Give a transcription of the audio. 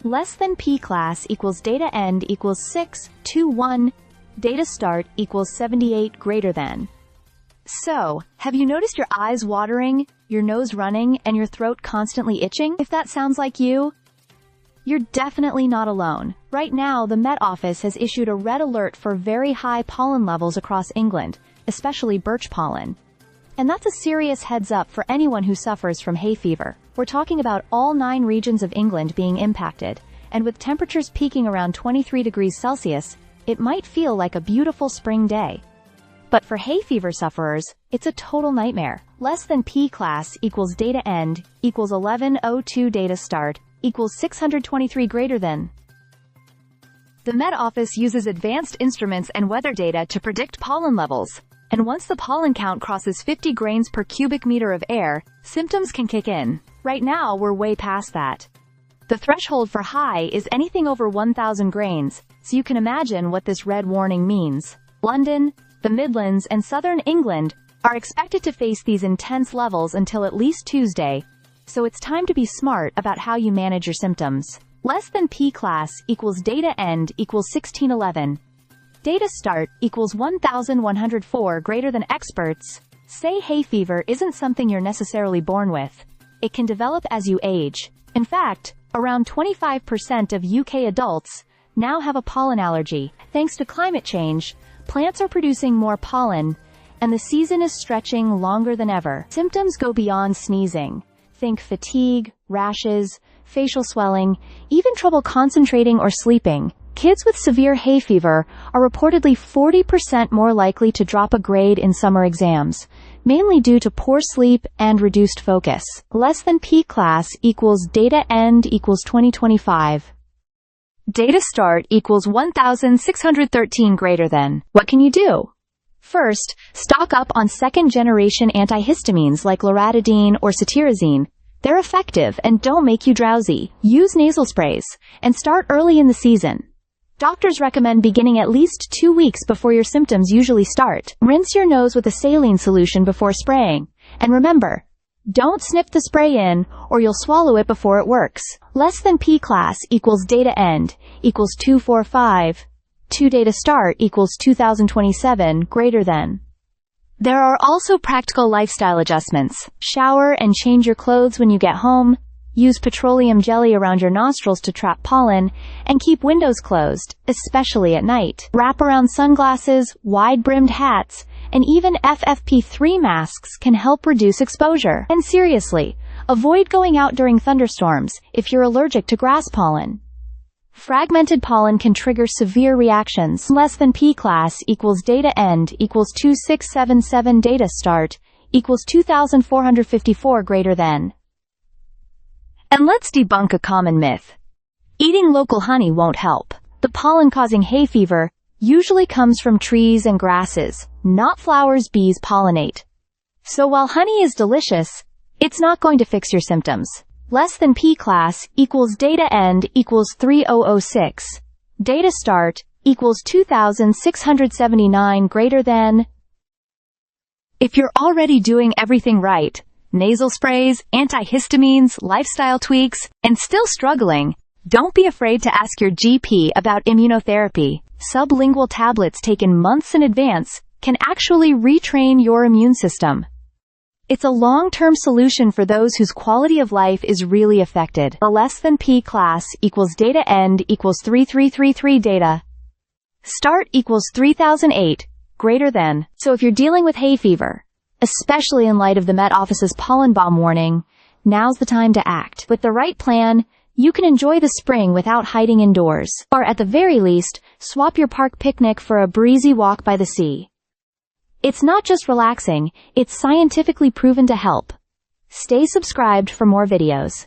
Less than P class equals data end equals 6, 2, 1. Data start equals 78 greater than. So, have you noticed your eyes watering, your nose running, and your throat constantly itching? If that sounds like you, you're definitely not alone. Right now, the Met Office has issued a red alert for very high pollen levels across England, especially birch pollen. And that's a serious heads up for anyone who suffers from hay fever. We're talking about all 9 regions of England being impacted, and with temperatures peaking around 23 degrees Celsius, it might feel like a beautiful spring day. But for hay fever sufferers, it's a total nightmare. Less than P class equals data end equals 1102 data start equals 623 greater than. The Met Office uses advanced instruments and weather data to predict pollen levels. And once the pollen count crosses 50 grains per cubic meter of air, symptoms can kick in. Right now, we're way past that. The threshold for high is anything over 1,000 grains, so you can imagine what this red warning means. London, the Midlands, and southern England are expected to face these intense levels until at least Tuesday, so it's time to be smart about how you manage your symptoms. Less than P class equals data end equals 1611. Data start equals 1104 greater than. Experts say hay fever isn't something you're necessarily born with. It can develop as you age. In fact, around 25% of UK adults now have a pollen allergy. Thanks to climate change, plants are producing more pollen, and the season is stretching longer than ever. Symptoms go beyond sneezing. Think fatigue, rashes, facial swelling, even trouble concentrating or sleeping. Kids with severe hay fever are reportedly 40% more likely to drop a grade in summer exams, mainly due to poor sleep and reduced focus. Less than P class equals data end equals 2025. Data start equals 1,613 greater than. What can you do? First, stock up on second-generation antihistamines like loratadine or cetirizine. They're effective and don't make you drowsy. Use nasal sprays, and start early in the season. Doctors recommend beginning at least 2 weeks before your symptoms usually start. Rinse your nose with a saline solution before spraying. And remember, don't sniff the spray in, or you'll swallow it before it works. Less than P class equals data end equals 245. 2 data start equals 2027 greater than. There are also practical lifestyle adjustments. Shower and change your clothes when you get home. Use petroleum jelly around your nostrils to trap pollen, and keep windows closed, especially at night. Wrap-around sunglasses, wide-brimmed hats, and even FFP3 masks can help reduce exposure. And seriously, avoid going out during thunderstorms if you're allergic to grass pollen. Fragmented pollen can trigger severe reactions. Less than P class equals data end equals 2677 data start equals 2454 greater than. And let's debunk a common myth. Eating local honey won't help. The pollen causing hay fever usually comes from trees and grasses, not flowers bees pollinate. So while honey is delicious, it's not going to fix your symptoms. Less than P class equals data end equals 3006. Data start equals 2679 greater than. If you're already doing everything right, nasal sprays, antihistamines, lifestyle tweaks, and still struggling, don't be afraid to ask your GP about immunotherapy. Sublingual tablets taken months in advance can actually retrain your immune system. It's a long-term solution for those whose quality of life is really affected. A less than P class equals data end equals 3333 data start equals 3008 greater than. So if you're dealing with hay fever, especially in light of the Met Office's pollen bomb warning, now's the time to act. With the right plan, you can enjoy the spring without hiding indoors. Or at the very least, swap your park picnic for a breezy walk by the sea. It's not just relaxing, it's scientifically proven to help. Stay subscribed for more videos.